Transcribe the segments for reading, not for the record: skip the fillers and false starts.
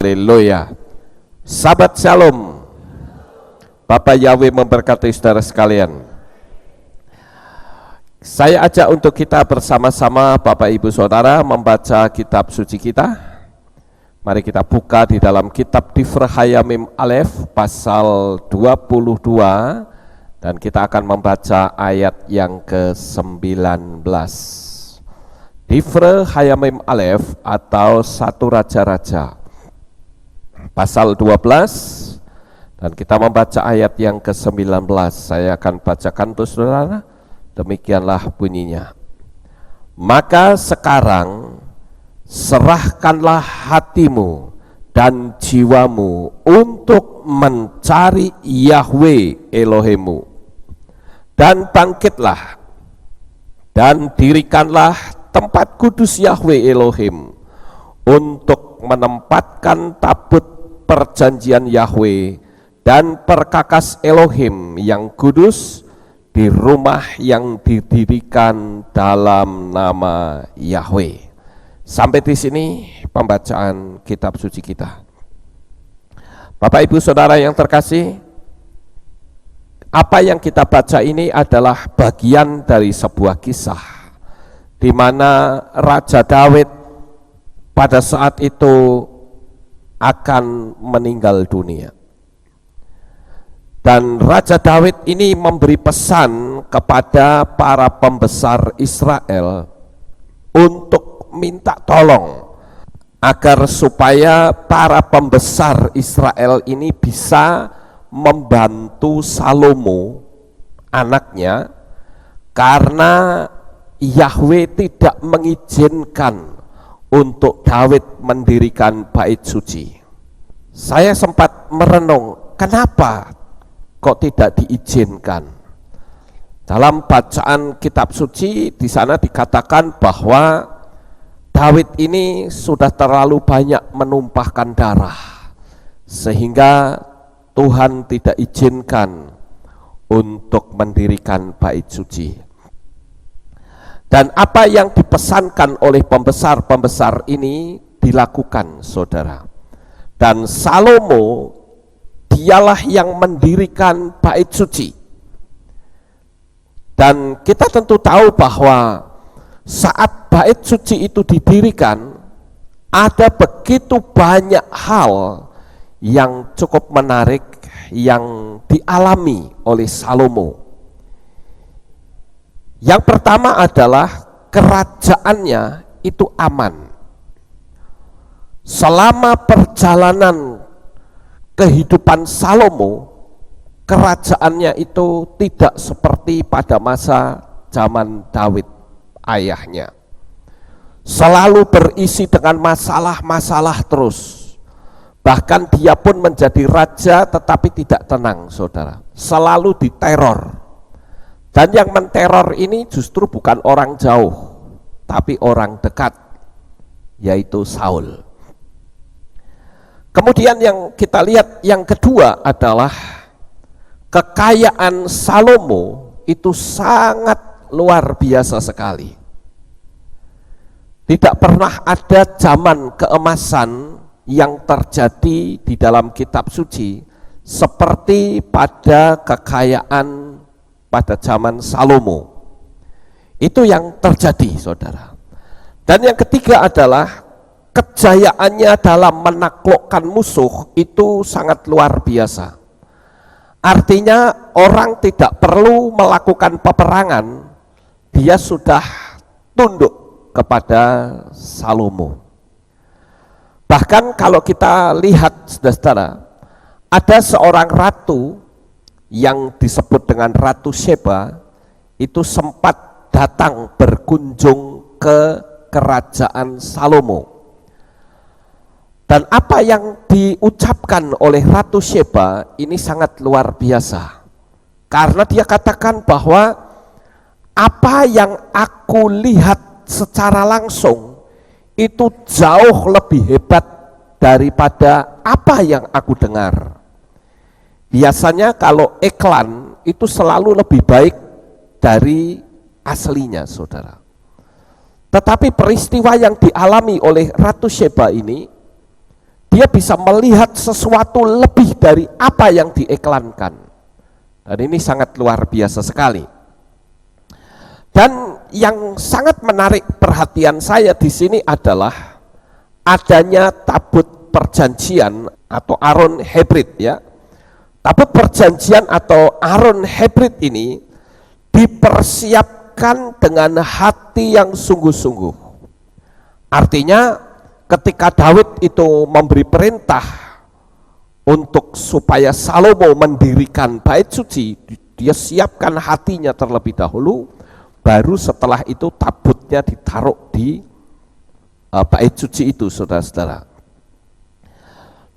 Haleluya. Sahabat Shalom, Bapak Yahweh memberkati saudara sekalian. Saya ajak untuk kita bersama-sama Bapak Ibu Saudara membaca kitab suci kita. Mari kita buka di dalam kitab Difre Hayamim Alef pasal 22 dan kita akan membaca ayat yang ke-19. Difre Hayamim Alef atau Satu Raja-Raja pasal 12 dan kita membaca ayat yang ke-19. Saya akan bacakan untuk saudara. Demikianlah bunyinya. Maka sekarang serahkanlah hatimu dan jiwamu untuk mencari Yahweh Elohimmu, dan bangkitlah dan dirikanlah tempat kudus Yahweh Elohim untuk menempatkan tabut perjanjian Yahweh dan perkakas Elohim yang kudus di rumah yang didirikan dalam nama Yahweh. Sampai di sini pembacaan kitab suci kita. Bapak Ibu Saudara yang terkasih, apa yang kita baca ini adalah bagian dari sebuah kisah di mana Raja Daud pada saat itu akan meninggal dunia. Dan Raja Daud ini memberi pesan kepada para pembesar Israel untuk minta tolong agar supaya para pembesar Israel ini bisa membantu Salomo anaknya, karena Yahweh tidak mengizinkan untuk Daud mendirikan bait suci. Saya sempat merenung, kenapa kok tidak diizinkan? Dalam bacaan kitab suci di sana dikatakan bahwa Daud ini sudah terlalu banyak menumpahkan darah sehingga Tuhan tidak izinkan untuk mendirikan bait suci. Dan apa yang dipesankan oleh pembesar-pembesar ini dilakukan, saudara. Dan Salomo dialah yang mendirikan bait suci. Dan kita tentu tahu bahwa saat bait suci itu didirikan, ada begitu banyak hal yang cukup menarik yang dialami oleh Salomo. Yang pertama adalah kerajaannya itu aman. Selama perjalanan kehidupan Salomo, kerajaannya itu tidak seperti pada masa zaman Daud ayahnya. Selalu berisi dengan masalah-masalah terus. Bahkan dia pun menjadi raja tetapi tidak tenang, saudara. Selalu diteror. Dan yang menteror ini justru bukan orang jauh, tapi orang dekat, yaitu Saul. Kemudian yang kita lihat yang kedua adalah kekayaan Salomo itu sangat luar biasa sekali. Tidak pernah ada zaman keemasan yang terjadi di dalam kitab suci seperti pada kekayaan pada zaman Salomo. Itu yang terjadi, saudara. Dan yang ketiga adalah kejayaannya dalam menaklukkan musuh itu sangat luar biasa. Artinya orang tidak perlu melakukan peperangan, dia sudah tunduk kepada Salomo. Bahkan kalau kita lihat, saudara, ada seorang ratu yang disebut dengan Ratu Sheba, itu sempat datang berkunjung ke kerajaan Salomo. Dan apa yang diucapkan oleh Ratu Sheba ini sangat luar biasa. Karena dia katakan bahwa apa yang aku lihat secara langsung itu jauh lebih hebat daripada apa yang aku dengar. Biasanya kalau iklan itu selalu lebih baik dari aslinya, saudara. Tetapi peristiwa yang dialami oleh Ratu Sheba ini, dia bisa melihat sesuatu lebih dari apa yang diiklankan. Dan ini sangat luar biasa sekali. Dan yang sangat menarik perhatian saya di sini adalah adanya tabut perjanjian atau Aron Hebrit ya. Tabut perjanjian atau Aron Hebrit ini dipersiapkan dengan hati yang sungguh-sungguh. Artinya ketika Daud itu memberi perintah untuk supaya Salomo mendirikan bait suci, dia siapkan hatinya terlebih dahulu, baru setelah itu tabutnya ditaruh di bait suci itu, saudara-saudara.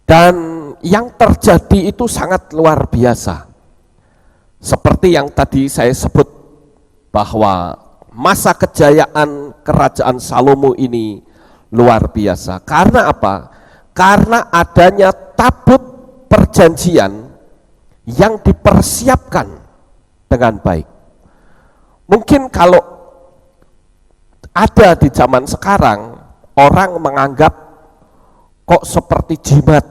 Dan yang terjadi itu sangat luar biasa. Seperti yang tadi saya sebut bahwa masa kejayaan kerajaan Salomo ini luar biasa. Karena apa? Karena adanya tabut perjanjian yang dipersiapkan dengan baik. Mungkin kalau ada di zaman sekarang, orang menganggap kok seperti jimat.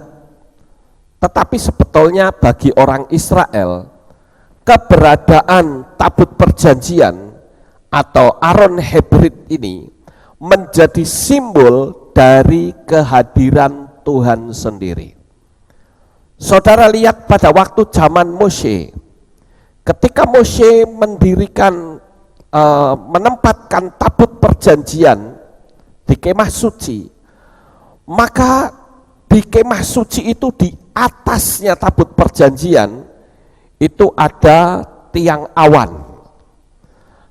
Tetapi sebetulnya bagi orang Israel, keberadaan tabut perjanjian atau Aron Hebrit ini menjadi simbol dari kehadiran Tuhan sendiri. Saudara lihat pada waktu zaman Mose, ketika Mose menempatkan tabut perjanjian di kemah suci, maka di kemah suci itu di atasnya tabut perjanjian itu ada tiang awan.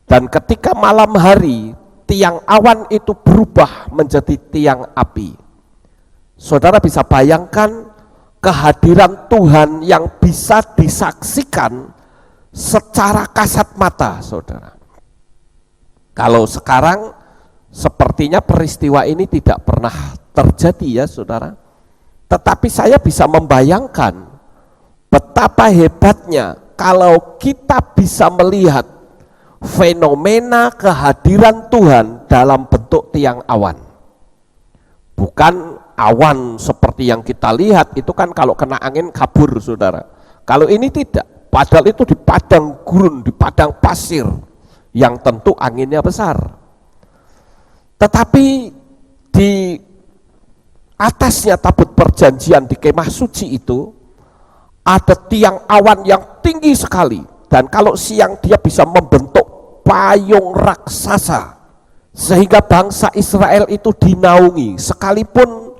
Dan ketika malam hari, tiang awan itu berubah menjadi tiang api. Saudara bisa bayangkan kehadiran Tuhan yang bisa disaksikan secara kasat mata, saudara. Kalau sekarang sepertinya peristiwa ini tidak pernah terjadi ya, saudara. Tetapi saya bisa membayangkan betapa hebatnya kalau kita bisa melihat fenomena kehadiran Tuhan dalam bentuk tiang awan. Bukan awan seperti yang kita lihat, itu kan kalau kena angin kabur, saudara. Kalau ini tidak, padahal itu di padang gurun, di padang pasir, yang tentu anginnya besar. Tetapi di atasnya tabut perjanjian di kemah suci itu ada tiang awan yang tinggi sekali, dan kalau siang dia bisa membentuk payung raksasa sehingga bangsa Israel itu dinaungi sekalipun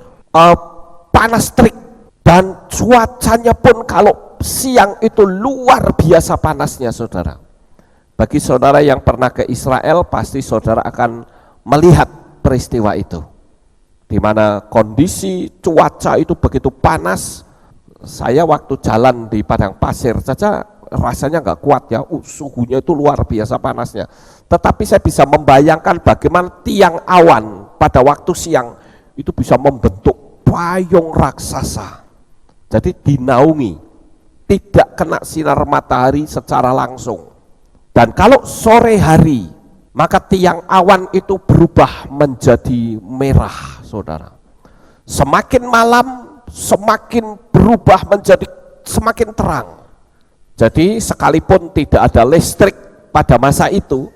panas terik, dan cuacanya pun kalau siang itu luar biasa panasnya, saudara. Bagi saudara yang pernah ke Israel, pasti saudara akan melihat peristiwa itu, di mana kondisi cuaca itu begitu panas. Saya waktu jalan di padang pasir saja rasanya nggak kuat ya, suhunya itu luar biasa panasnya. Tetapi saya bisa membayangkan bagaimana tiang awan pada waktu siang itu bisa membentuk payung raksasa. Jadi dinaungi, tidak kena sinar matahari secara langsung. Dan kalau sore hari, maka tiang awan itu berubah menjadi merah, saudara. Semakin malam, semakin berubah menjadi semakin terang. Jadi sekalipun tidak ada listrik pada masa itu,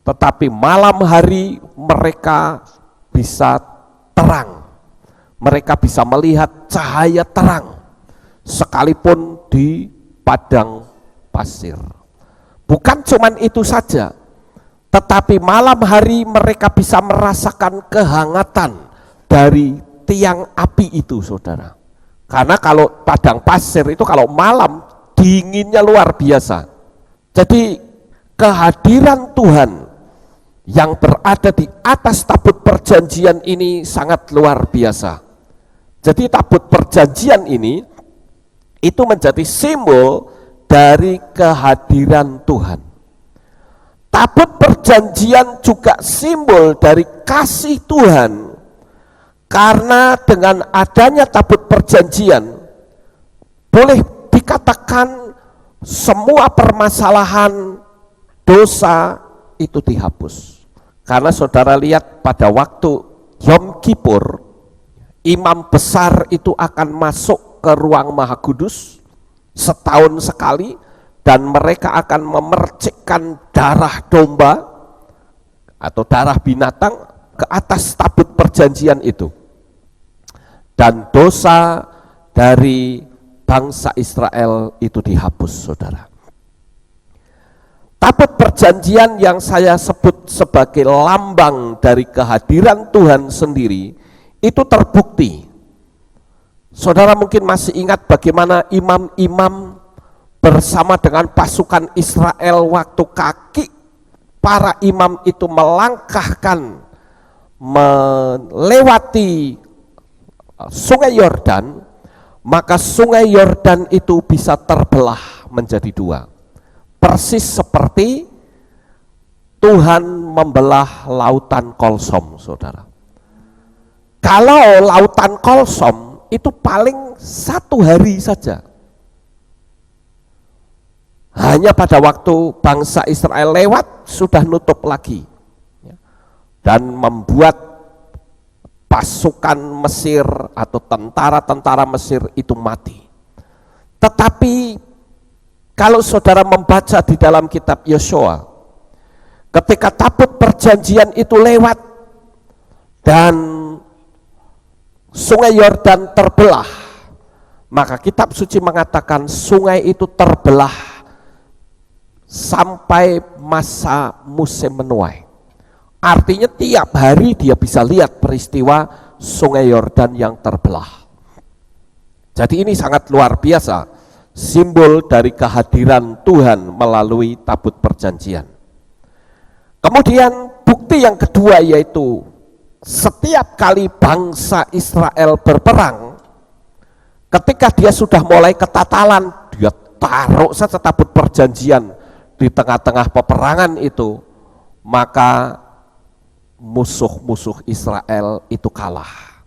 tetapi malam hari mereka bisa terang. Mereka bisa melihat cahaya terang, sekalipun di padang pasir. Bukan cuman itu saja, tetapi malam hari mereka bisa merasakan kehangatan dari tiang api itu, saudara. Karena kalau padang pasir itu kalau malam dinginnya luar biasa. Jadi kehadiran Tuhan yang berada di atas tabut perjanjian ini sangat luar biasa. Jadi tabut perjanjian ini itu menjadi simbol dari kehadiran Tuhan. Tabut perjanjian juga simbol dari kasih Tuhan, karena dengan adanya tabut perjanjian boleh dikatakan semua permasalahan dosa itu dihapus. Karena saudara lihat pada waktu Yom Kippur imam besar itu akan masuk ke ruang Maha Kudus setahun sekali, dan mereka akan memercikkan darah domba atau darah binatang ke atas tabut perjanjian itu. Dan dosa dari bangsa Israel itu dihapus, saudara. Tabut perjanjian yang saya sebut sebagai lambang dari kehadiran Tuhan sendiri itu terbukti. Saudara mungkin masih ingat bagaimana imam-imam bersama dengan pasukan Israel waktu kaki para imam itu melangkahkan melewati sungai Yordan, maka sungai Yordan itu bisa terbelah menjadi dua. Persis seperti Tuhan membelah lautan Kolsom, saudara. Kalau lautan Kolsom itu paling 1 hari saja. Hanya pada waktu bangsa Israel lewat sudah nutup lagi. Dan membuat pasukan Mesir atau tentara-tentara Mesir itu mati. Tetapi kalau saudara membaca di dalam kitab Yosua, ketika tabut perjanjian itu lewat dan sungai Yordan terbelah, maka kitab suci mengatakan sungai itu terbelah sampai masa musim menuai. Artinya tiap hari dia bisa lihat peristiwa sungai Yordan yang terbelah. Jadi ini sangat luar biasa, simbol dari kehadiran Tuhan melalui tabut perjanjian. Kemudian bukti yang kedua yaitu setiap kali bangsa Israel berperang, ketika dia sudah mulai ketatalan, dia taruh saja tabut perjanjian di tengah-tengah peperangan itu, maka musuh-musuh Israel itu kalah.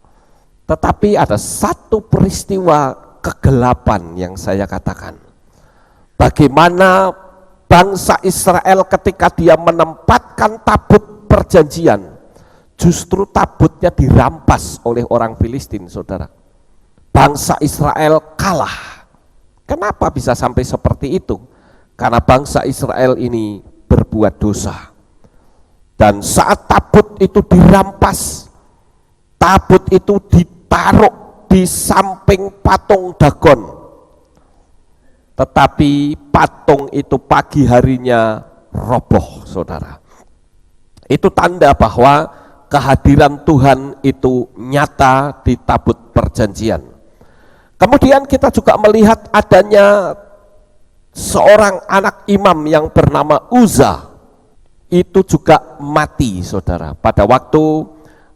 Tetapi ada satu peristiwa kegelapan yang saya katakan. Bagaimana bangsa Israel ketika dia menempatkan tabut perjanjian, justru tabutnya dirampas oleh orang Filistin, saudara. Bangsa Israel kalah. Kenapa bisa sampai seperti itu? Karena bangsa Israel ini berbuat dosa. Dan saat tabut itu dirampas, tabut itu ditaruh di samping patung Dagon, tetapi patung itu pagi harinya roboh, saudara. Itu tanda bahwa kehadiran Tuhan itu nyata di tabut perjanjian. Kemudian kita juga melihat adanya seorang anak imam yang bernama Uza, itu juga mati, saudara, pada waktu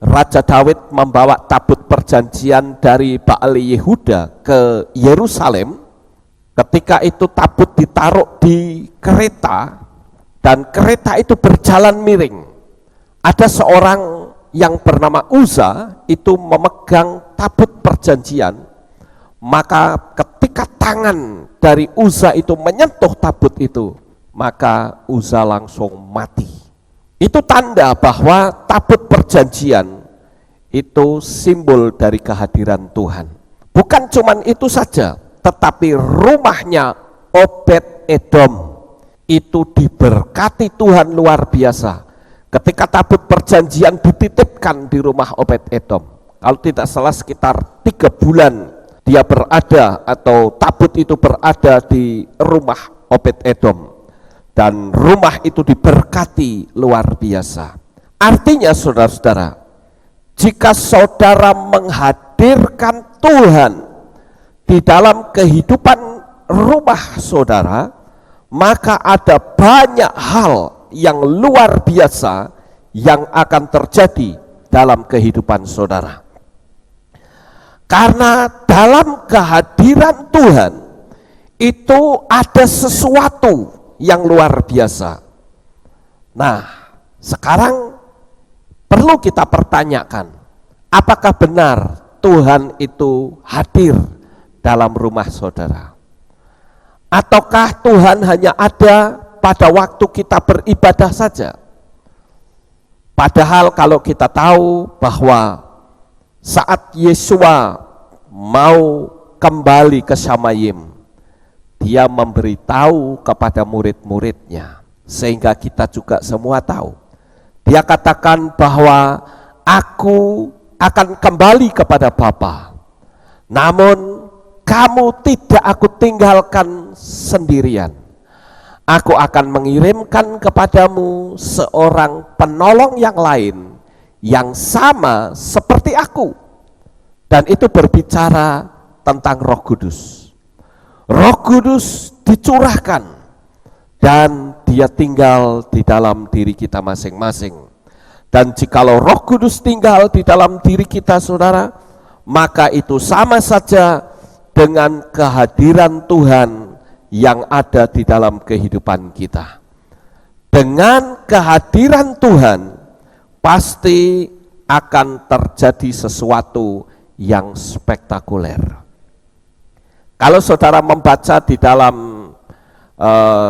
Raja Daud membawa tabut perjanjian dari Baal Yehuda ke Yerusalem. Ketika itu tabut ditaruh di kereta dan kereta itu berjalan miring. Ada seorang yang bernama Uza itu memegang tabut perjanjian, maka ketika tangan dari Uza itu menyentuh tabut itu, maka Uza langsung mati. Itu tanda bahwa tabut perjanjian itu simbol dari kehadiran Tuhan. Bukan cuman itu saja, tetapi rumahnya Obed Edom itu diberkati Tuhan luar biasa. Ketika tabut perjanjian dititipkan di rumah Obed Edom, kalau tidak salah sekitar 3 bulan dia berada atau tabut itu berada di rumah Obed Edom. Dan rumah itu diberkati luar biasa. Artinya saudara-saudara, jika saudara menghadirkan Tuhan di dalam kehidupan rumah saudara, maka ada banyak hal yang luar biasa yang akan terjadi dalam kehidupan saudara. Karena dalam kehadiran Tuhan itu ada sesuatu yang luar biasa. Nah, sekarang perlu kita pertanyakan, apakah benar Tuhan itu hadir dalam rumah saudara? Ataukah Tuhan hanya ada pada waktu kita beribadah saja? Padahal kalau kita tahu bahwa Saat Yesua mau kembali ke Shamayim, dia memberitahu kepada murid-muridnya, sehingga kita juga semua tahu. Dia katakan bahwa aku akan kembali kepada Bapa, namun kamu tidak aku tinggalkan sendirian. Aku akan mengirimkan kepadamu seorang penolong yang lain, yang sama seperti aku. Dan itu berbicara tentang Roh Kudus. Roh Kudus dicurahkan dan dia tinggal di dalam diri kita masing-masing. Dan jikalau Roh Kudus tinggal di dalam diri kita, saudara, maka itu sama saja dengan kehadiran Tuhan yang ada di dalam kehidupan kita. Dengan kehadiran Tuhan pasti akan terjadi sesuatu yang spektakuler. Kalau saudara membaca di dalam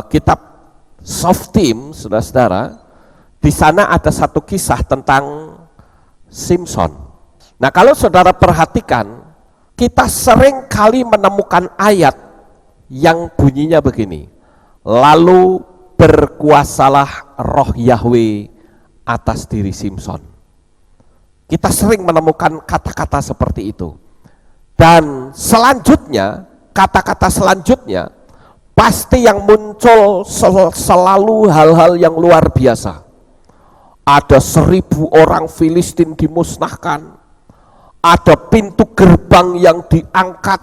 kitab Shoftim, saudara-saudara, di sana ada satu kisah tentang Simson. Nah, kalau saudara perhatikan, kita sering kali menemukan ayat yang bunyinya begini, lalu berkuasalah roh Yahweh atas diri Simson. Kita sering menemukan kata-kata seperti itu. Dan selanjutnya, kata-kata selanjutnya, pasti yang muncul selalu hal-hal yang luar biasa. Ada 1000 orang Filistin dimusnahkan, ada pintu gerbang yang diangkat,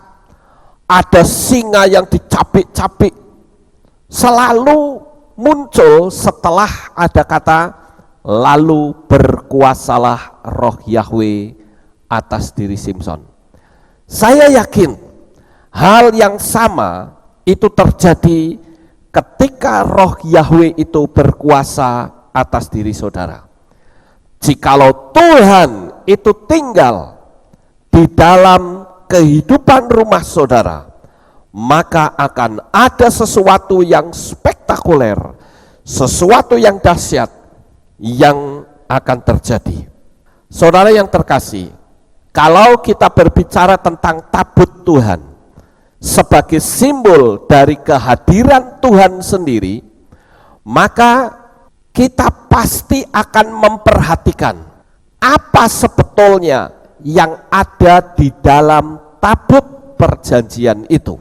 ada singa yang dicapik-capik. Selalu muncul setelah ada kata lalu berkuasalah roh Yahweh atas diri Simson. Saya yakin hal yang sama itu terjadi ketika roh Yahweh itu berkuasa atas diri saudara. Jikalau Tuhan itu tinggal di dalam kehidupan rumah saudara, maka akan ada sesuatu yang spektakuler, sesuatu yang dahsyat yang akan terjadi. Saudara yang terkasih, kalau kita berbicara tentang tabut Tuhan sebagai simbol dari kehadiran Tuhan sendiri, maka kita pasti akan memperhatikan apa sebetulnya yang ada di dalam tabut perjanjian itu.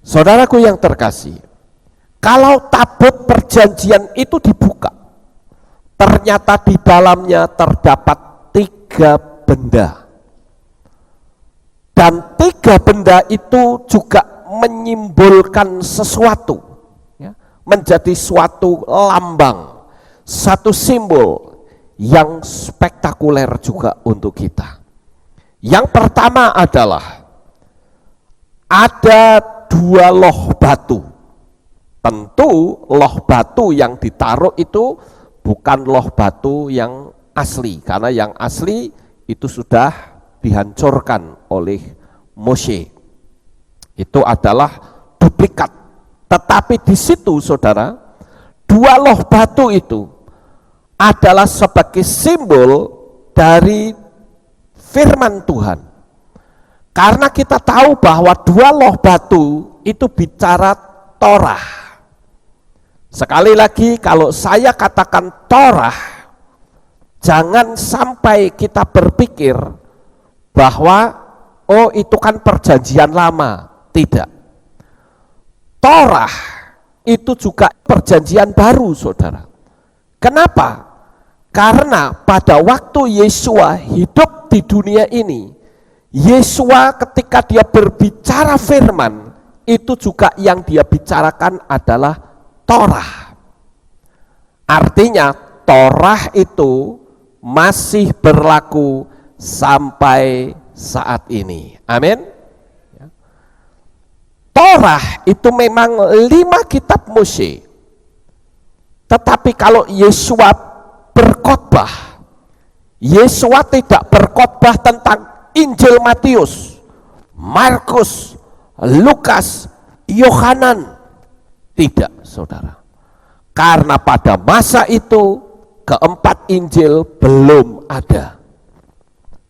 Saudaraku yang terkasih, kalau tabut perjanjian itu dibuka, ternyata di dalamnya terdapat 3 benda. Dan 3 benda itu juga menyimbolkan sesuatu, ya, menjadi suatu lambang, satu simbol yang spektakuler juga untuk kita. Yang pertama adalah ada 2 loh batu. Tentu loh batu yang ditaruh itu bukan loh batu yang asli, karena yang asli itu sudah dihancurkan oleh Moshe. Itu adalah duplikat. Tetapi di situ, saudara, 2 loh batu itu adalah sebagai simbol dari firman Tuhan. Karena kita tahu bahwa 2 loh batu itu bicara Torah. Sekali lagi, kalau saya katakan Torah, jangan sampai kita berpikir bahwa oh itu kan perjanjian lama. Tidak. Torah itu juga perjanjian baru, saudara. Kenapa? Karena pada waktu Yesua hidup di dunia ini, Yesua ketika dia berbicara firman, itu juga yang dia bicarakan adalah Torah. Artinya Torah itu masih berlaku sampai saat ini. Amin. Torah itu memang 5 kitab Mose. Tetapi kalau Yesua berkhotbah, Yesua tidak berkhotbah tentang Injil Matius, Markus, Lukas, Yohanan. Tidak, saudara. Karena pada masa itu keempat Injil belum ada.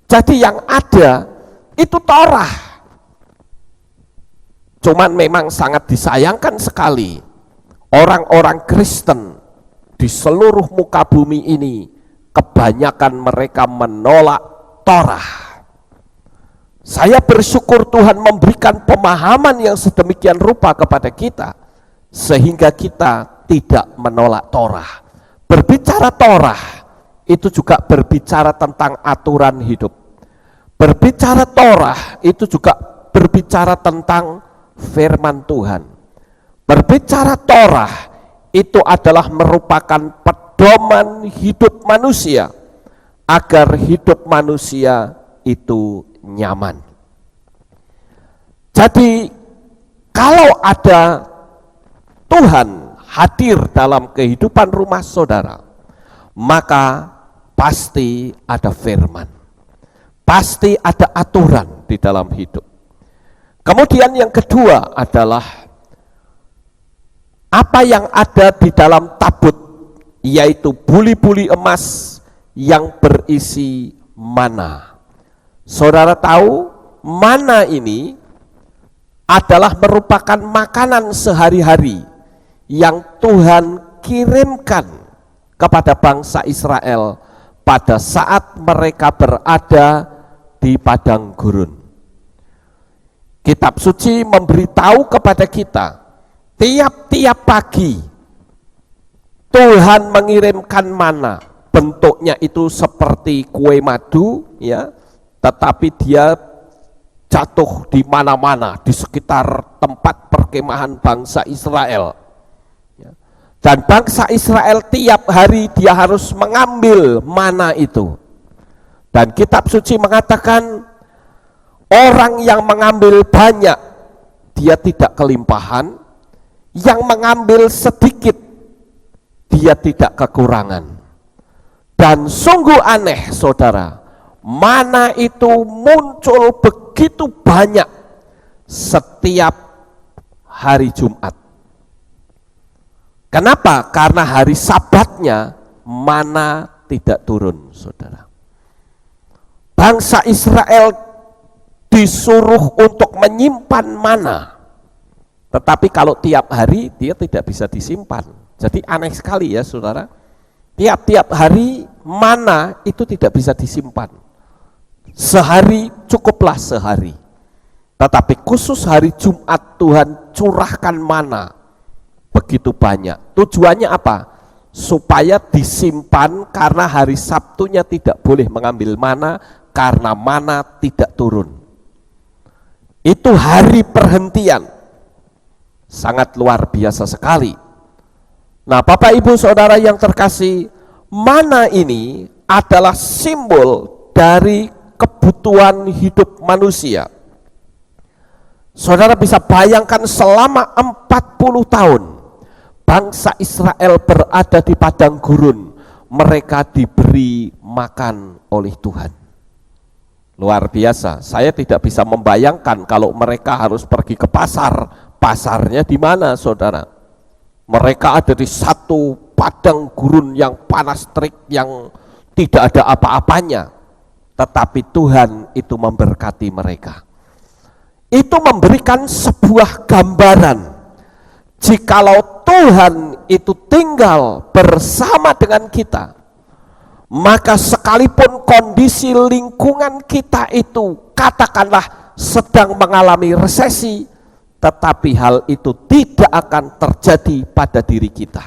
Jadi yang ada itu Torah. Cuman memang sangat disayangkan sekali orang-orang Kristen di seluruh muka bumi ini, kebanyakan mereka menolak Torah. Saya bersyukur Tuhan memberikan pemahaman yang sedemikian rupa kepada kita, sehingga kita tidak menolak Torah. Berbicara Torah itu juga berbicara tentang aturan hidup. Berbicara Torah itu juga berbicara tentang firman Tuhan. Berbicara Torah itu adalah merupakan pedoman hidup manusia agar hidup manusia itu nyaman. Jadi kalau ada Tuhan hadir dalam kehidupan rumah saudara, maka pasti ada firman, pasti ada aturan di dalam hidup. Kemudian yang kedua adalah apa yang ada di dalam tabut, yaitu buli-buli emas yang berisi mana. Saudara tahu, mana ini adalah merupakan makanan sehari-hari yang Tuhan kirimkan kepada bangsa Israel pada saat mereka berada di padang gurun. Kitab suci memberitahu kepada kita, tiap-tiap pagi Tuhan mengirimkan mana. Bentuknya itu seperti kue madu, ya, tetapi dia jatuh di mana-mana di sekitar tempat perkemahan bangsa Israel. Dan bangsa Israel tiap hari dia harus mengambil mana itu. Dan kitab suci mengatakan orang yang mengambil banyak dia tidak kelimpahan, yang mengambil sedikit dia tidak kekurangan. Dan sungguh aneh saudara, mana itu muncul begitu banyak setiap hari Jumat. Kenapa? Karena hari Sabatnya mana tidak turun, saudara. Bangsa Israel disuruh untuk menyimpan mana, tetapi kalau tiap hari dia tidak bisa disimpan. Jadi aneh sekali ya saudara, tiap-tiap hari mana itu tidak bisa disimpan. Sehari cukuplah sehari, tetapi khusus hari Jumat Tuhan curahkan mana begitu banyak. Tujuannya apa? Supaya disimpan, karena hari Sabtunya tidak boleh mengambil mana, karena mana tidak turun. Itu hari perhentian, sangat luar biasa sekali. Nah Bapak Ibu Saudara yang terkasih, mana ini adalah simbol dari kebutuhan hidup manusia. Saudara bisa bayangkan selama 40 tahun bangsa Israel berada di padang gurun, mereka diberi makan oleh Tuhan. Luar biasa. Saya tidak bisa membayangkan kalau mereka harus pergi ke pasar. Pasarnya di mana saudara? Mereka ada di satu padang gurun yang panas terik, yang tidak ada apa-apanya. Tetapi Tuhan itu memberkati mereka. Itu memberikan sebuah gambaran, jikalau Tuhan itu tinggal bersama dengan kita, maka sekalipun kondisi lingkungan kita itu katakanlah sedang mengalami resesi, tetapi hal itu tidak akan terjadi pada diri kita.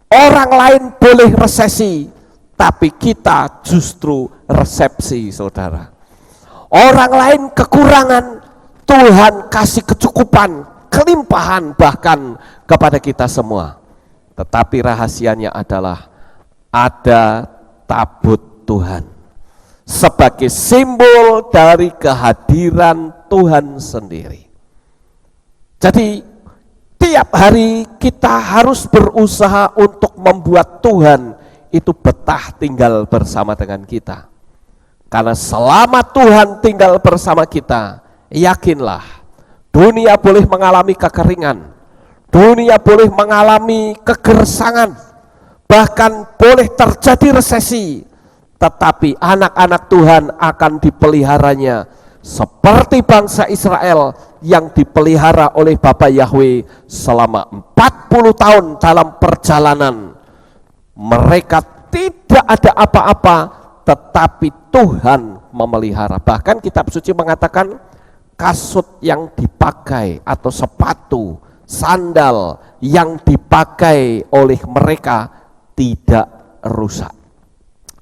Orang lain boleh resesi, tapi kita justru resepsi, saudara. Orang lain kekurangan, Tuhan kasih kecukupan, kelimpahan bahkan kepada kita semua. Tetapi rahasianya adalah ada tabut Tuhan sebagai simbol dari kehadiran Tuhan sendiri. Jadi tiap hari kita harus berusaha untuk membuat Tuhan itu betah tinggal bersama dengan kita. Karena selama Tuhan tinggal bersama kita, yakinlah dunia boleh mengalami kekeringan, dunia boleh mengalami kegersangan, bahkan boleh terjadi resesi, tetapi anak-anak Tuhan akan dipeliharanya seperti bangsa Israel yang dipelihara oleh Bapa Yahweh selama 40 tahun dalam perjalanan. Mereka tidak ada apa-apa, tetapi Tuhan memelihara. Bahkan kitab suci mengatakan kasut yang dipakai atau sepatu, sandal yang dipakai oleh mereka tidak rusak.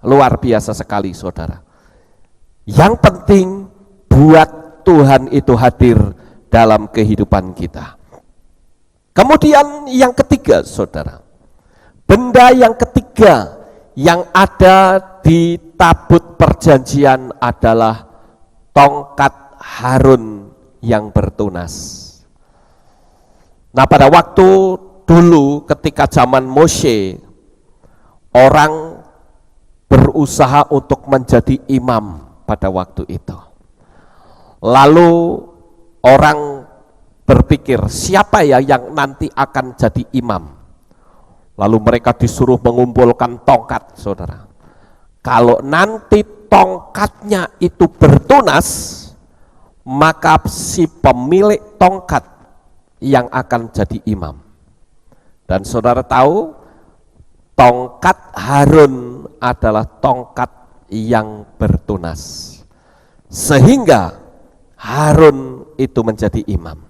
Luar biasa sekali, saudara. Yang penting buat Tuhan itu hadir dalam kehidupan kita. Kemudian yang ketiga, saudara, benda yang ketiga yang ada di tabut perjanjian adalah tongkat Harun yang bertunas. Nah, pada waktu dulu ketika zaman Mose, orang berusaha untuk menjadi imam pada waktu itu. Lalu orang berpikir, siapa ya yang nanti akan jadi imam? Lalu mereka disuruh mengumpulkan tongkat, saudara. Kalau nanti tongkatnya itu bertunas, maka si pemilik tongkat yang akan jadi imam. Dan saudara tahu, tongkat Harun adalah tongkat yang bertunas, sehingga Harun itu menjadi imam.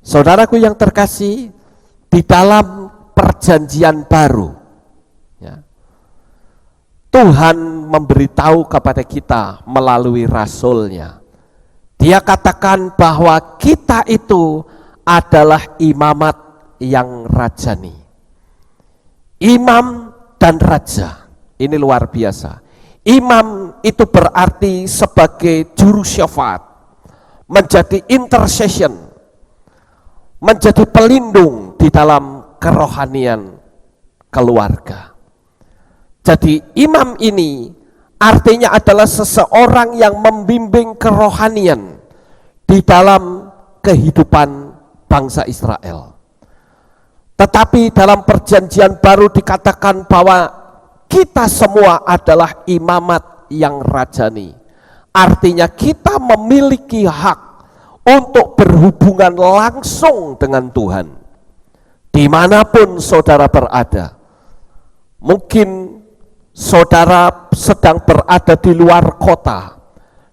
Saudaraku yang terkasih, di dalam perjanjian baru, ya, Tuhan memberitahu kepada kita melalui rasulnya. Dia katakan bahwa kita itu adalah imamat yang rajani. Imam dan raja, ini luar biasa. Imam itu berarti sebagai juru syafaat, menjadi intercession, menjadi pelindung di dalam kerohanian keluarga. Jadi imam ini artinya adalah seseorang yang membimbing kerohanian di dalam kehidupan bangsa Israel. Tetapi dalam perjanjian baru dikatakan bahwa kita semua adalah imamat yang rajani. Artinya kita memiliki hak untuk berhubungan langsung dengan Tuhan. Dimanapun saudara berada. Mungkin saudara sedang berada di luar kota,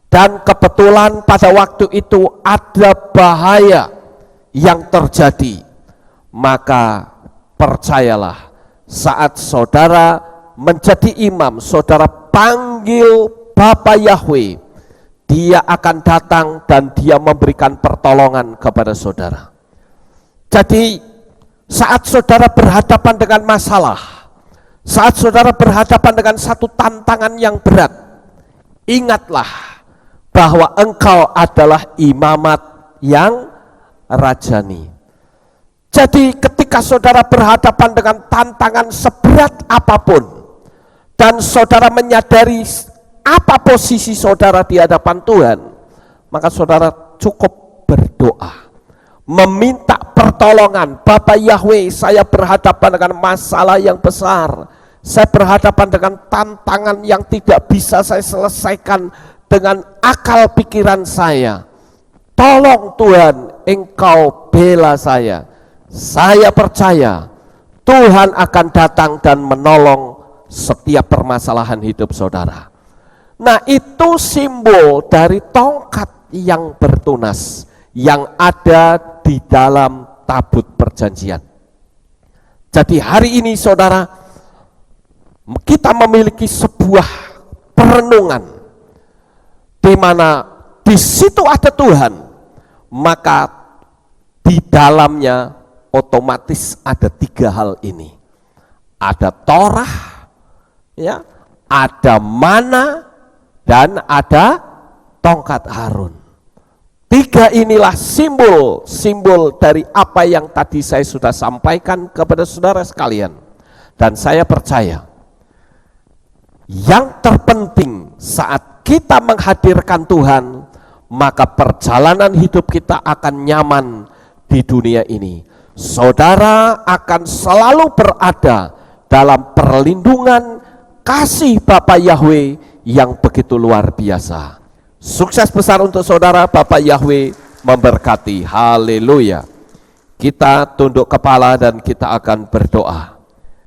dan kebetulan pada waktu itu ada bahaya yang terjadi. Maka percayalah, saat saudara menjadi imam, saudara panggil Bapa Yahweh, Dia akan datang dan Dia memberikan pertolongan kepada saudara. Jadi saat saudara berhadapan dengan masalah, saat saudara berhadapan dengan satu tantangan yang berat, ingatlah bahwa engkau adalah imamat yang rajani. Jadi ketika saudara berhadapan dengan tantangan seberat apapun, dan saudara menyadari apa posisi saudara di hadapan Tuhan, maka saudara cukup berdoa, meminta pertolongan. Bapa Yahweh, saya berhadapan dengan masalah yang besar, saya berhadapan dengan tantangan yang tidak bisa saya selesaikan dengan akal pikiran saya. Tolong Tuhan, Engkau bela saya. Saya percaya Tuhan akan datang dan menolong setiap permasalahan hidup saudara. Nah, itu simbol dari tongkat yang bertunas yang ada di dalam tabut perjanjian. Jadi hari ini saudara, kita memiliki sebuah perenungan di mana di situ ada Tuhan, maka di dalamnya otomatis ada tiga hal ini. Ada Torah, ya, ada mana, dan ada tongkat Harun. Tiga inilah simbol dari apa yang tadi saya sudah sampaikan kepada saudara sekalian. Dan saya percaya yang terpenting saat kita menghadirkan Tuhan, maka perjalanan hidup kita akan nyaman di dunia ini. Saudara akan selalu berada dalam perlindungan, kasih Bapa Yahweh yang begitu luar biasa. Sukses besar untuk saudara, Bapa Yahweh memberkati. Haleluya. Kita tunduk kepala dan kita akan berdoa.